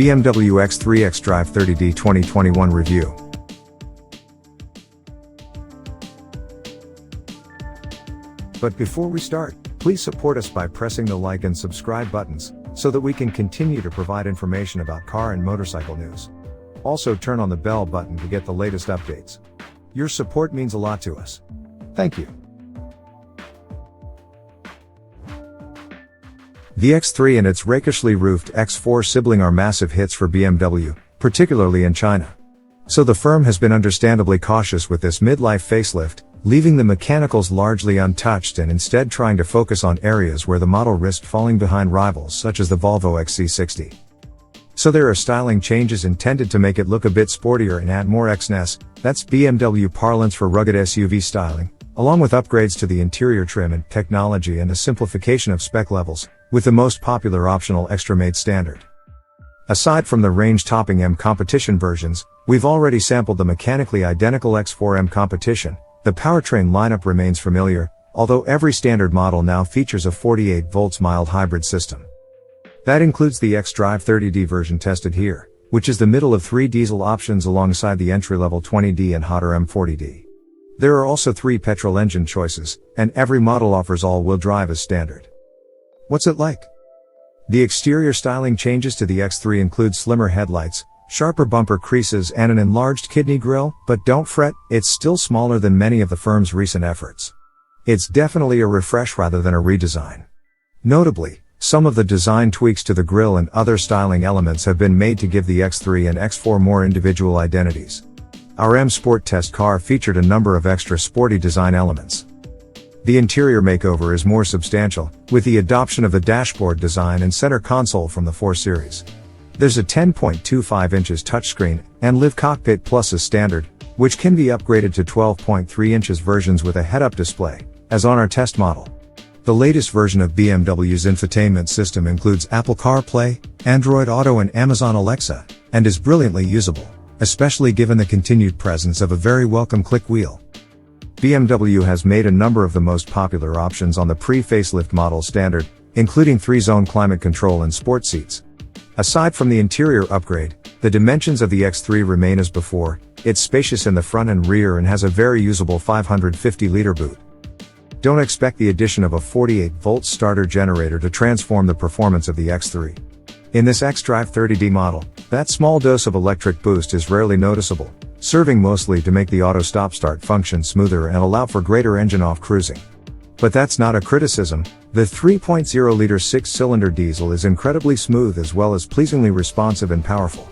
BMW X3 xDrive 30D 2021 review. But before we start, please support us by pressing the like and subscribe buttons, so that we can continue to provide information about car and motorcycle news. Also turn on the bell button to get the latest updates. Your support means a lot to us. Thank you. The X3 and its rakishly roofed X4 sibling are massive hits for BMW, particularly in China. So the firm has been understandably cautious with this midlife facelift, leaving the mechanicals largely untouched and instead trying to focus on areas where the model risked falling behind rivals such as the Volvo XC60. So there are styling changes intended to make it look a bit sportier and add more X-ness, that's BMW parlance for rugged SUV styling, along with upgrades to the interior trim and technology and a simplification of spec levels, with the most popular optional extra made standard. Aside from the range-topping M competition versions, we've already sampled the mechanically identical X4 M competition. The powertrain lineup remains familiar, although every standard model now features a 48 volts mild hybrid system. That includes the xDrive 30D version tested here, which is the middle of three diesel options alongside the entry-level 20D and hotter M40D. There are also 3 petrol engine choices, and every model offers all-wheel drive as standard. What's it like? The exterior styling changes to the X3 include slimmer headlights, sharper bumper creases and an enlarged kidney grille, but don't fret, it's still smaller than many of the firm's recent efforts. It's definitely a refresh rather than a redesign. Notably, some of the design tweaks to the grille and other styling elements have been made to give the X3 and X4 more individual identities. Our M Sport test car featured a number of extra sporty design elements. The interior makeover is more substantial, with the adoption of the dashboard design and center console from the 4 Series. There's a 10.25 inches touchscreen, and Live Cockpit Plus is standard, which can be upgraded to 12.3 inches versions with a head-up display, as on our test model. The latest version of BMW's infotainment system includes Apple CarPlay, Android Auto and Amazon Alexa, and is brilliantly usable, especially given the continued presence of a very welcome click wheel. BMW has made a number of the most popular options on the pre-facelift model standard, including 3-zone climate control and sport seats. Aside from the interior upgrade, the dimensions of the X3 remain as before. It's spacious in the front and rear and has a very usable 550-liter boot. Don't expect the addition of a 48-volt starter generator to transform the performance of the X3. In this xDrive 30D model, that small dose of electric boost is rarely noticeable, serving mostly to make the auto stop-start function smoother and allow for greater engine-off cruising. But that's not a criticism. The 3.0-liter 6-cylinder diesel is incredibly smooth as well as pleasingly responsive and powerful.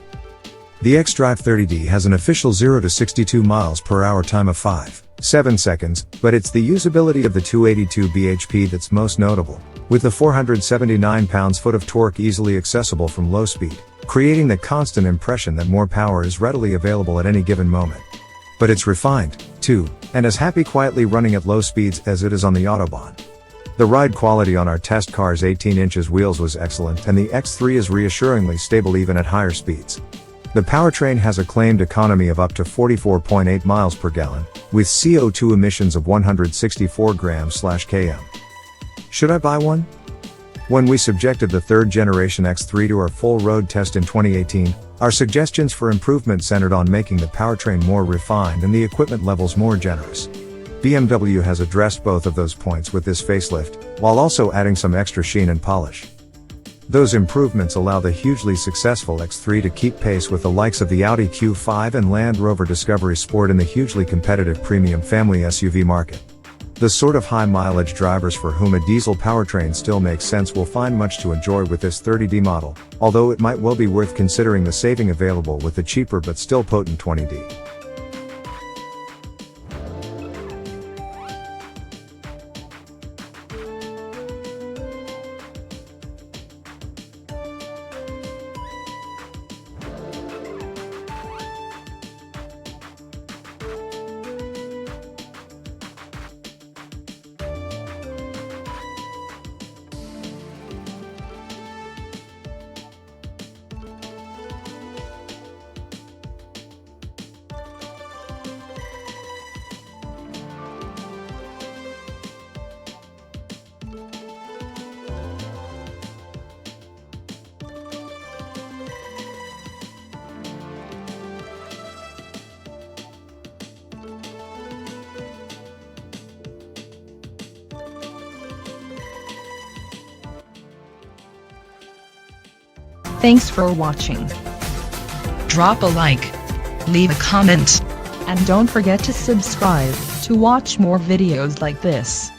The xDrive 30D has an official 0 to 62 miles per hour time of 5.7 seconds, but it's the usability of the 282 bhp that's most notable, with the 479 pounds-foot of torque easily accessible from low speed, creating the constant impression that more power is readily available at any given moment. But it's refined, too, and as happy quietly running at low speeds as it is on the Autobahn. The ride quality on our test car's 18 inches wheels was excellent, and the X3 is reassuringly stable even at higher speeds. The powertrain has a claimed economy of up to 44.8 miles per gallon, with CO2 emissions of 164 grams/km. Should I buy one? When we subjected the 3rd generation X3 to our full road test in 2018, our suggestions for improvement centered on making the powertrain more refined and the equipment levels more generous. BMW has addressed both of those points with this facelift, while also adding some extra sheen and polish. Those improvements allow the hugely successful X3 to keep pace with the likes of the Audi Q5 and Land Rover Discovery Sport in the hugely competitive premium family SUV market. The sort of high-mileage drivers for whom a diesel powertrain still makes sense will find much to enjoy with this 30D model, although it might well be worth considering the saving available with the cheaper but still potent 20D. Thanks for watching. Drop a like, leave a comment, And don't forget to subscribe to watch more videos like this.